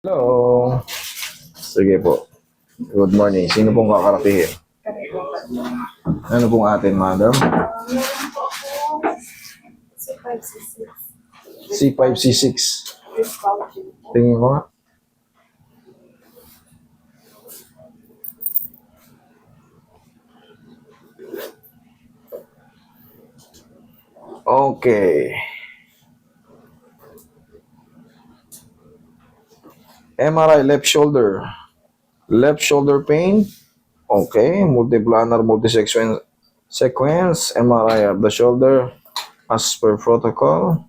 Hello. Sige po. Good morning. Sino pong kakaratihin? Ano pong atin, madam? C5C6. Tingin ko nga. Okay. MRI, left shoulder. Left shoulder pain. Okay. Multiplanar, sequence. MRI of the shoulder. As per protocol.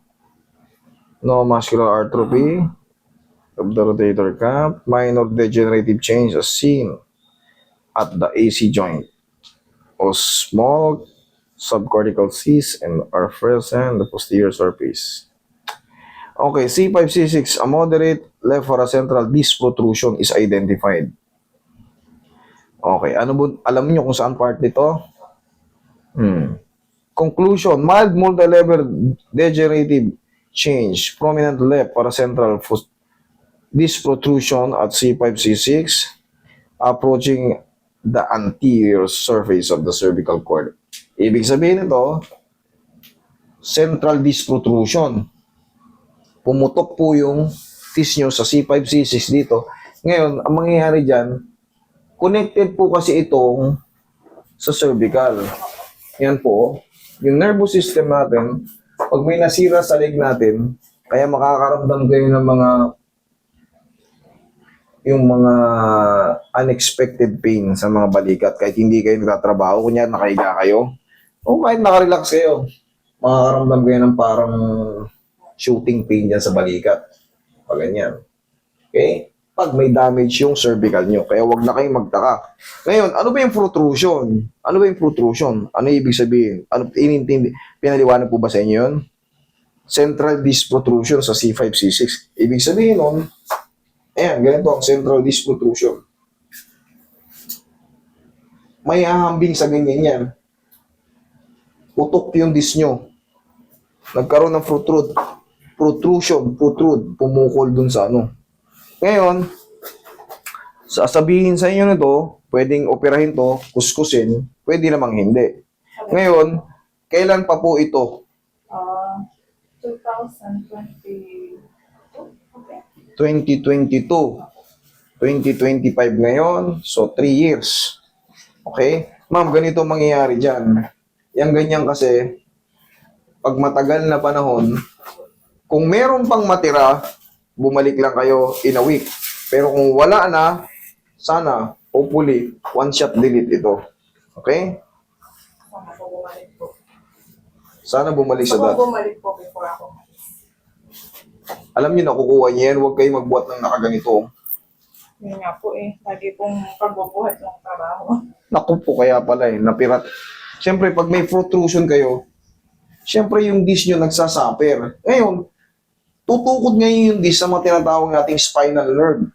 No muscular atrophy of the rotator cuff. Minor degenerative change as seen at the AC joint. O small subcortical cysts and are present in the posterior surface. Okay, C5C6, a moderate left paracentral disc protrusion is identified. Okay, alam niyo kung saan part nito? Conclusion, mild multi-level degenerative change, prominent left paracentral disc protrusion at C5C6, approaching the anterior surface of the cervical cord. Ibig sabihin nito, central disc protrusion. Pumutok po yung disc nyo sa C5C6 dito. Ngayon, ang mangyayari dyan, connected po kasi itong sa cervical. Yan po, yung nervous system natin, pag may nasira sa leg natin, kaya makakaramdam kayo ng mga unexpected pain sa mga balikat kahit hindi kayo nagtatrabaho, kunya nakahiga kayo, o kahit nakarelax kayo, makakaramdam kayo ng parang shooting pain dyan sa balikat. Pag ganyan. Okay? Pag may damage yung cervical nyo. Kaya wag na kayong magtaka. Ngayon, ano ba yung protrusion? Ano ba yung protrusion? Ano ibig sabihin? Ano inintindi? Pinaliwanag po ba sa inyo yun? Central disc protrusion sa C5C6. Ibig sabihin nun, ayan, ganito ang central disc protrusion. May ahambing sa ganyan yan. Putok yung disc nyo. Nagkaroon ng protrude, pumukol dun sa ano. Ngayon, sasabihin sa inyo nito, pwedeng operahin to, kuskusin, pwede namang hindi. Ngayon, kailan pa po ito? 2022. Okay. 2022. 2025 ngayon, so 3 years. Okay? Ma'am, ganito mangyayari dyan. Yang ganyan kasi, pag matagal na panahon, kung meron pang matira, bumalik lang kayo in a week. Pero kung wala na, sana, hopefully, one shot delete ito. Okay? Sana po bumalik po. Sana bumalik sa dati. Bumalik po before ako. Alam niyo, nakukuha niyo yan. Huwag kayo magbuhat ng nakaganito. Yun nga po eh. Lagi pong pagbubuhat ng trabaho. Naku po, kaya pala eh, napirat. Siyempre, pag may protrusion kayo, siyempre yung disc nyo nagsasaper. Ngayon, tutukod ngayon yung disc sa mga tinatawag nating spinal nerve.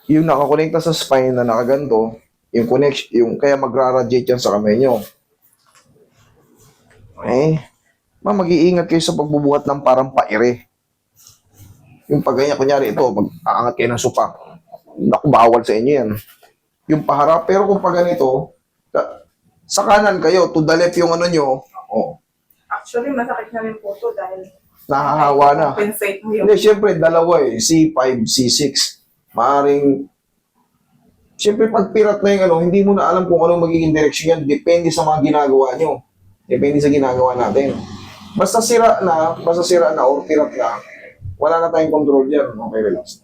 Yung nakakonekta sa spine na nakaganto, yung connection, yung kaya magra-radiate yan sa kamay nyo. Okay? Mag-iingat kayo sa pagbubuhat ng parang paire. Yung pag ganyan, kunyari ito, mag-aangat kayo ng supa. Naku, bawal sa inyo yan. Yung paharap, pero kung pag ganito, sa kanan kayo, to the left yung ano nyo, oh, Actually, masakit na rin po ito dahil nahahawa na. compensate mo yung Hindi, siyempre, dalawa eh. C5, C6. Maaring, siyempre, pag pirat na yung ano, hindi mo na alam kung anong magiging direksyon yan. Depende sa mga ginagawa nyo. Depende sa ginagawa natin. Basta sira na o pirat na, wala na tayong control dyan. Okay, relax.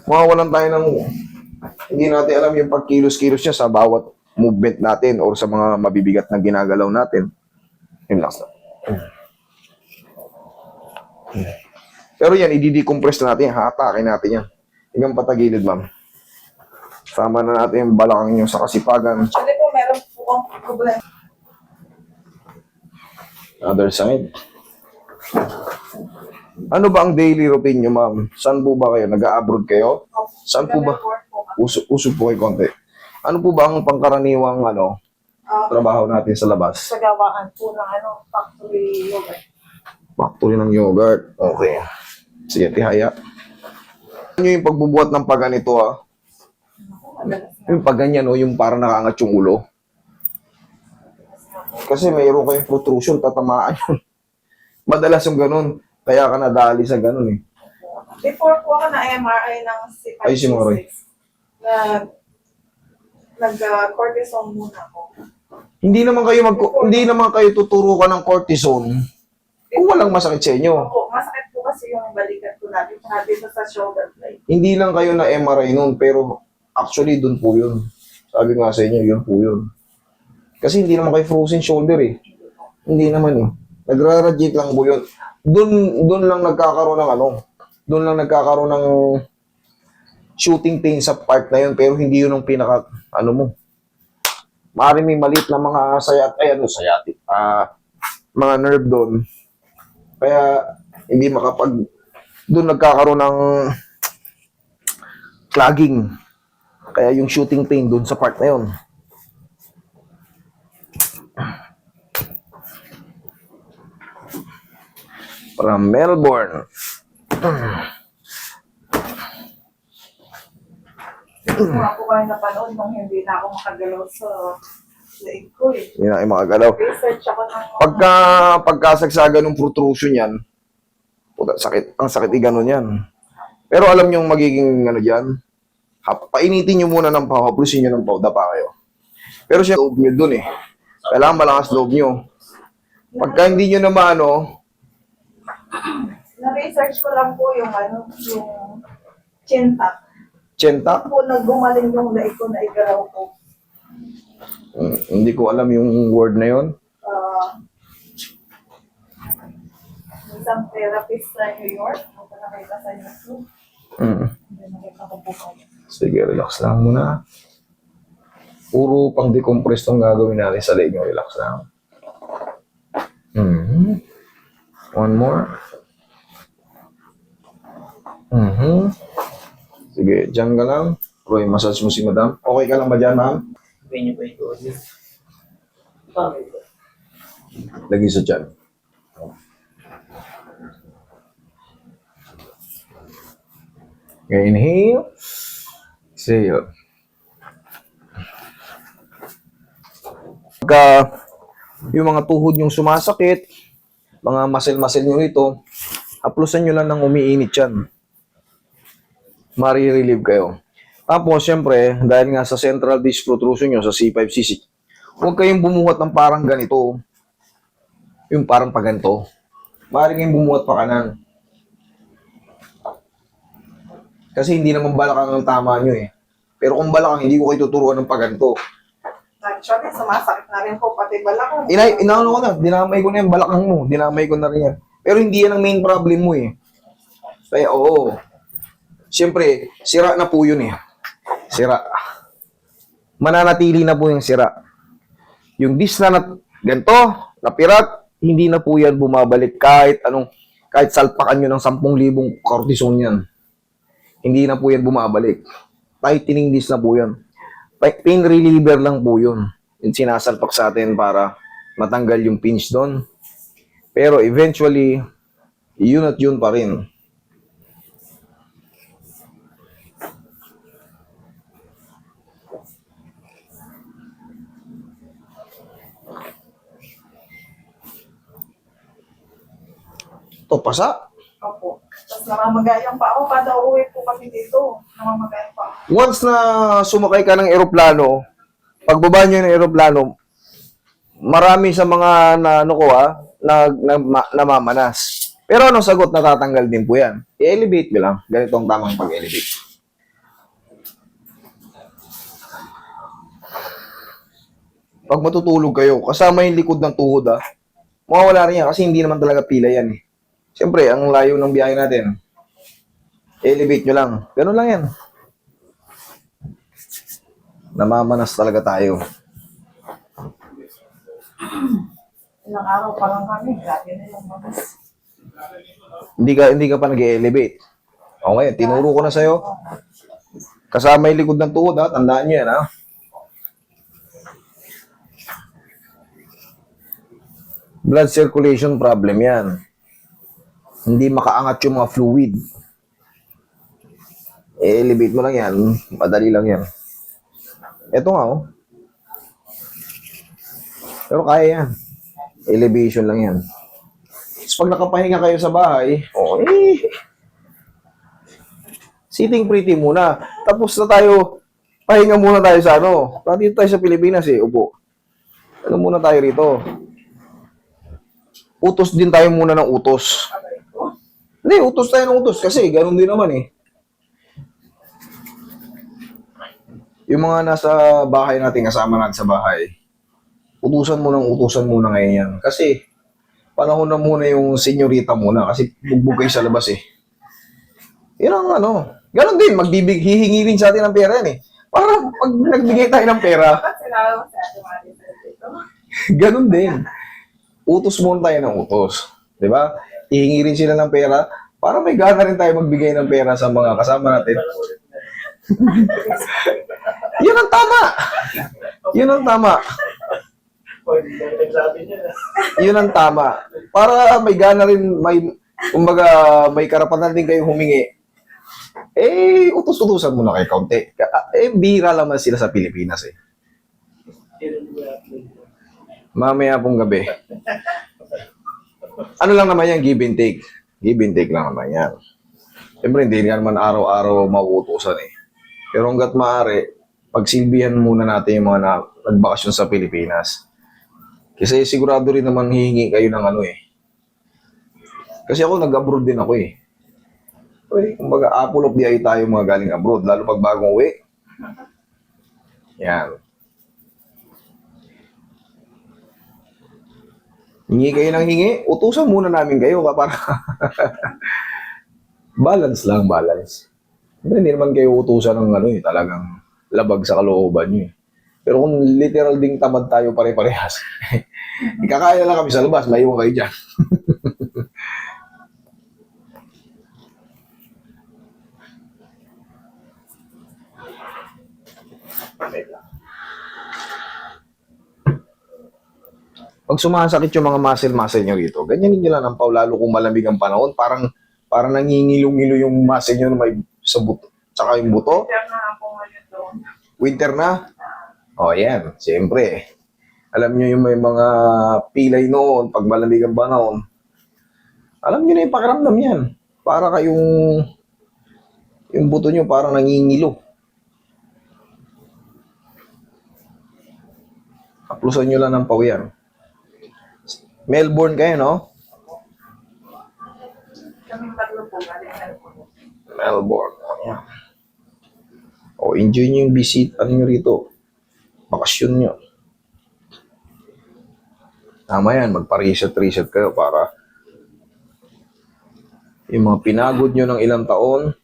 Mawawalan tayo ng, hindi natin alam yung pagkilos-kilos niya sa bawat movement natin or sa mga mabibigat na ginagalaw natin. Relax na. Pero yan, i-decompress natin yan. Hatakin natin yan. Hanggang patagilid, ma'am. Sama na natin yung balakang nyo sa kasipagan. Actually po, meron po akong problema. Other side. Ano ba ang daily routine nyo, ma'am? Saan po ba kayo? Nag-a-abroad kayo? Saan po ba? Uso po kayo konti. Ano po ba ang pangkaraniwang trabaho natin sa labas? Sa gawaan po ng factory yogurt. Factory ng yogurt. Okay. Sige, tihaya. Ano yung pagbubuhat ng pagganito, ha? Madalas na. Yung pagganyan, no? Yung parang nakaangat yung ulo. Kasi mayroon kayong protrusion, tatamaan yun. Madalas yung ganun. Kaya ka nadali sa ganun, eh. Before po ako na MRI ng C5, Ay, si Moroy. nag-cortisone muna ako. Hindi naman kayo tuturukan ng cortisone kung walang masakit sa inyo. Opo, masakit po kasi yung balikat ko lagi. Tsaka dito sa shoulder blade. Hindi lang kayo na MRI noon, pero actually doon po yun. Sabi nga sa inyo, yun po yun. Kasi hindi naman kayo frozen shoulder, eh. Hindi naman, eh. Nagra-radiate lang po yun. Doon lang nagkakaroon ng doon lang nagkakaroon ng shooting pain sa part na yun, pero hindi yun ang pinaka, mo. Maaaring may maliit na mga mga nerve doon. Kaya, hindi doon nagkakaroon ng clogging. Kaya yung shooting pain doon sa part na yun. From Melbourne. Kung ako kayo napanood nung hindi na ako makagalaw sa leeg ko eh. Hindi na kayo makagalaw. Research ako ng Pagkasagsaga ng protrusion yan, puta, sakit. Ang sakit ganun yan. Pero alam nyo yung magiging dyan, painitin nyo muna ng pau, haplusin nyo ng pau, dapa kayo. Pero siya, loob nyo dun eh. Kailangan malakas loob nyo. Pagka hindi nyo naman na-research ko lang po yung yung chin tuck. tsentak, Po naggumaling yung leeg ko na igaraw ko. hindi ko alam yung word na yon. Isang therapist sa New York, punta na kayo sa YouTube. Hindi nakita ko po kayo. Sige, relax lang muna. Puro pang decompress tong gagawin natin sa leg nyo. Relax lang. One more. Sige, dyan ka lang. Roy, massage mo si madam. Okay ka lang ba dyan, ma'am? Venue ba ito? Lagi sa dyan. Okay, inhale. Exhale. Pagka yung mga tuhod yung sumasakit, mga muscle-muscle nyo ito, haplusan nyo lang ng umiinit yan. Marirelieve kayo. Tapos, syempre, dahil nga sa central disc protrusion nyo, sa C5, C6, huwag kayong bumuhat ng parang ganito. Yung parang paganto. Maaari kayong bumuhat pa kanan. Kasi hindi naman balakang ang tama nyo eh. Pero kung balakang, hindi ko kayo tuturuan ng paganto. Actually, sumasakit na rin po pati balakang. Inaano ko na, dinamay ko na yung balakang mo. Dinamay ko na rin yan. Pero hindi yan ang main problem mo eh. Kaya oo. Siyempre, sira na po yun eh. Sira. Mananatili na po yung sira. Yung disc na ganito, napirat, hindi na po yan bumabalik kahit salpakan nyo ng 10,000 cortisone yan. Hindi na po yan bumabalik. Tightening disc na po yan. Pain reliever lang po yun. Yung sinasalpak sa atin para matanggal yung pinch doon. Pero eventually, yun at yun pa rin. Ito, pasa. Opo. Tapos namamagayang pa ako kada uwi po kami dito. Namamagayang pa ako. Once na sumakay ka ng eroplano, pagbaba nyo ng eroplano, marami sa mga namamanas. Pero anong sagot, natatanggal din po yan. I-elevate mo lang. Ganito ang tamang pag-elevate. Pag matutulog kayo, kasama yung likod ng tuhod mawawala rin yan kasi hindi naman talaga pila yan eh. Siyempre, ang layo ng biyahe natin. Elevate nyo lang. Ganun lang yan. Namamanas talaga tayo. Ilang araw pa lang kami. Grabe na yung mamas. Hindi ka pa nag-elevate. Okay, tinuro ko na sa'yo. Kasama yung likod ng tuhod tandaan nyo yan Blood circulation problem yan. Hindi makaangat yung mga fluid. Elevate mo lang yan. Madali lang yan. Ito nga, oh. Pero kaya yan. Elevation lang yan. Tapos pag nakapahinga kayo sa bahay, sitting pretty muna. Tapos na tayo, pahinga muna tayo sa ano. Dito tayo sa Pilipinas upo. Ano muna tayo rito? Utos din tayo muna ng utos. Hindi, utos tayo ng utos kasi ganun din naman Yung mga nasa bahay natin, kasama natin sa bahay, utusan muna ngayon yan. Kasi, panahon na muna yung senyorita muna kasi bugbog kayo sa labas Yan ang ganun din, hihingi rin sa atin ng pera yan Para pag nagbigay tayo ng pera, Bakit sila mo sa ating mga dito? ganun din. Utos muna tayo ng utos. Di ba? Hihingi rin sila ng pera para may gana rin tayo magbigay ng pera sa mga kasama natin. Yun ang tama. Yun ang tama. Yun ang tama. Para may gana rin, kumbaga, may karapatan din kayong humingi. Utos-utusan mo na kay kaunti. Bihira lang man sila sa Pilipinas Mamaya pong gabi. Ano lang naman yan, give and take. Give and take lang naman yan. Siyempre, hindi naman araw-araw mauutusan Pero hanggat maaari, pagsilbihan muna natin yung mga nagbakasyon sa Pilipinas. Kasi sigurado rin naman hihingi kayo ng Kasi ako, nag-abroad din ako kumbaga, apple of the eye tayo mga galing abroad, lalo pag bagong uwi. Yan. Hingi kayo ng hingi, utusan muna namin kayo para balance lang, balance. Hindi naman kayo utusan ng talagang labag sa kalooban nyo Pero kung literal ding tamad tayo pare-parehas, ikakaya lang kami sa labas, maiwan kayo dyan. Pag sumasakit yung mga muscle nyo rito, ganyan nyo lang ang lalo kung malamig ang panahon, parang nangingilo-ngilo yung muscle nyo na may sa buto, tsaka yung buto. Kaya na ako ngayon doon. Winter na? Yan. Siyempre. Alam nyo yung may mga pilay noon, pag malamig ang panahon. Alam nyo na yung pakiramdam yan. Para kayong, yung buto nyo parang nangingilo. Kaplusan nyo lang ng pawiyan. Melbourne kayo, no? Kaming tatlo po, galing Melbourne. Ayan. Enjoy nyo yung visit, nyo rito. Bakasyon nyo. Tama yan, magpa-reset kayo para yung mga pinagod nyo ng ilang taon,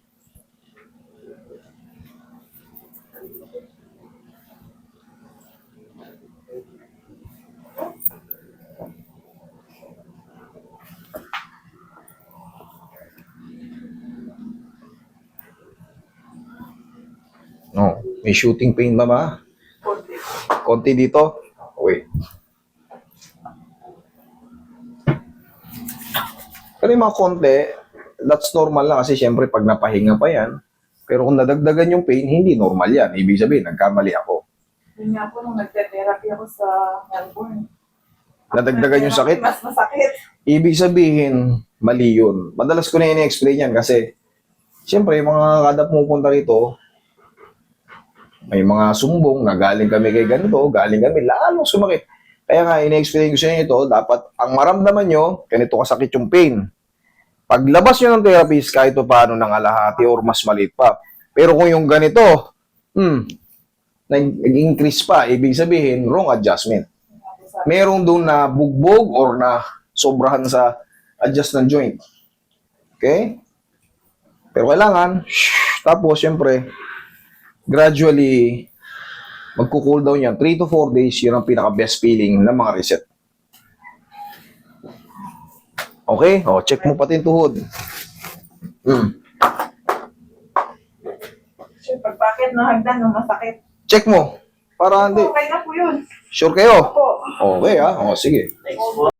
may shooting pain ba? Konti dito? Okay. Pero yung mga konti, that's normal lang kasi syempre pag napahinga pa yan, pero kung nadagdagan yung pain, hindi normal yan. Ibig sabihin, nagkamali ako. Yun nga po, nung nagte-therapy ako sa Melbourne. Nadagdagan yung sakit? Mas masakit. Ibig sabihin, mali yun. Madalas ko na ini-explain yan kasi syempre, mga kada pumupunta rito, may mga sumbong na galing kami kay ganito, galing kami, lalong sumakit. Kaya nga, ini-explain ko sa inyo ito, dapat ang maramdaman nyo, ganito kasakit yung pain. Paglabas nyo ng therapist, kahit pa paano nangalahati or mas maliit pa. Pero kung yung ganito, nag-increase pa, ibig sabihin, wrong adjustment. Merong doon na bugbog or na sobrahan sa adjust ng joint. Okay? Pero kailangan, tapos syempre, gradually, magko-cool down yan. 3 to 4 days, yun ang pinaka-best feeling ng mga reset. Okay? Check mo pati yung tuhod. Sure, pag bakit nahagdan, nung masakit. Check mo. Para hindi. Okay na po yun. Sure kayo? Opo. Okay, sige.